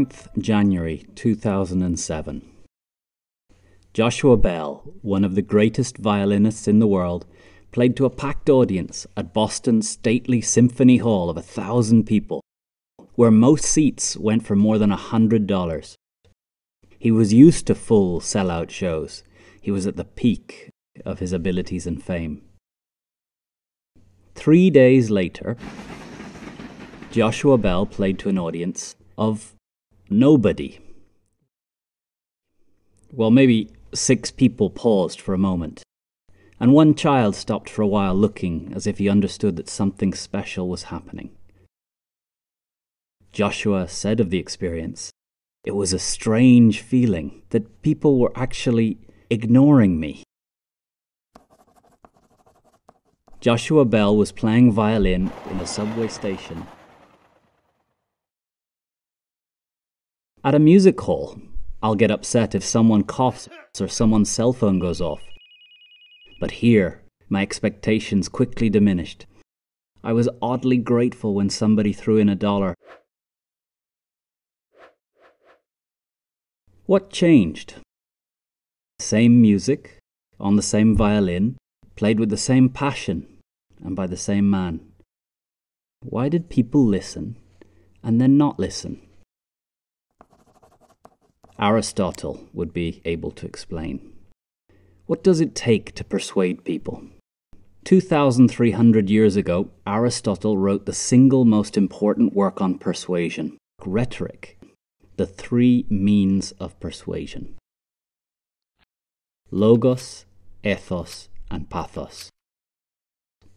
9th January 2007. Joshua Bell, one of the greatest violinists in the world, played to a packed audience at Boston's stately Symphony Hall of 1,000 people, where most seats went for more than $100. He was used to full sell-out shows. He was at the peak of his abilities and fame. 3 days later, Joshua Bell played to an audience of nobody. Well, maybe 6 people paused for a moment, and one child stopped for a while looking as if he understood that something special was happening. Joshua said of the experience, "It was a strange feeling that people were actually ignoring me." Joshua Bell was playing violin in a subway station. At a music hall, I'll get upset if someone coughs or someone's cell phone goes off. But here, my expectations quickly diminished. I was oddly grateful when somebody threw in $1. What changed? Same music, on the same violin, played with the same passion, and by the same man. Why did people listen and then not listen? Aristotle would be able to explain. What does it take to persuade people? 2,300 years ago, Aristotle wrote the single most important work on persuasion, Rhetoric, the 3 means of persuasion. Logos, ethos, and pathos.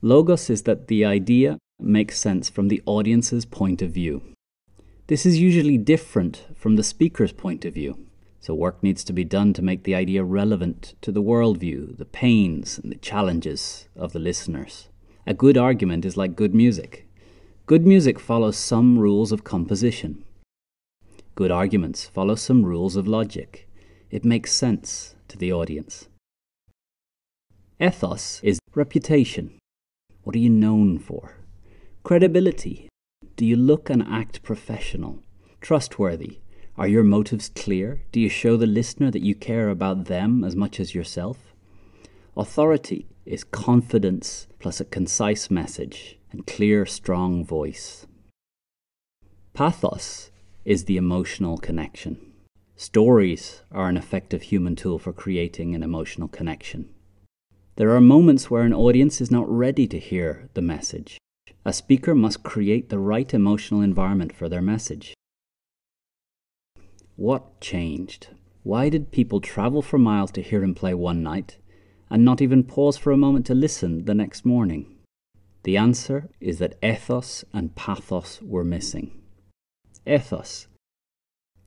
Logos is that the idea makes sense from the audience's point of view. This is usually different from the speaker's point of view, so work needs to be done to make the idea relevant to the worldview, the pains and the challenges of the listeners. A good argument is like good music. Good music follows some rules of composition. Good arguments follow some rules of logic. It makes sense to the audience. Ethos is reputation. What are you known for? Credibility. Do you look and act professional? Trustworthy? Are your motives clear? Do you show the listener that you care about them as much as yourself? Authority is confidence plus a concise message and clear, strong voice. Pathos is the emotional connection. Stories are an effective human tool for creating an emotional connection. There are moments where an audience is not ready to hear the message. A speaker must create the right emotional environment for their message. What changed? Why did people travel for miles to hear him play one night and not even pause for a moment to listen the next morning? The answer is that ethos and pathos were missing. Ethos.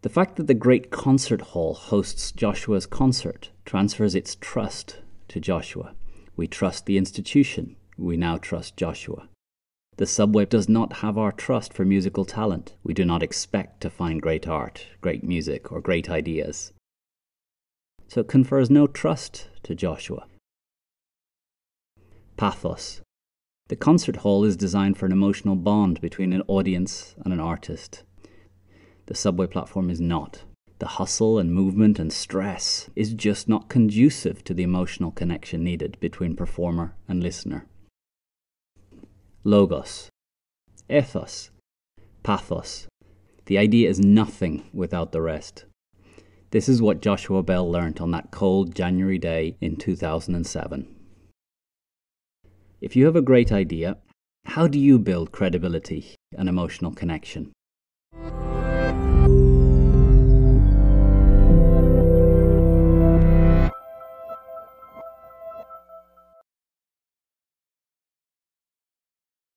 The fact that the great concert hall hosts Joshua's concert transfers its trust to Joshua. We trust the institution. We now trust Joshua. The subway does not have our trust for musical talent. We do not expect to find great art, great music, or great ideas. So it confers no trust to Joshua. Pathos. The concert hall is designed for an emotional bond between an audience and an artist. The subway platform is not. The hustle and movement and stress is just not conducive to the emotional connection needed between performer and listener. Logos, ethos, pathos. The idea is nothing without the rest. This is what Joshua Bell learnt on that cold January day in 2007. If you have a great idea, how do you build credibility and emotional connection?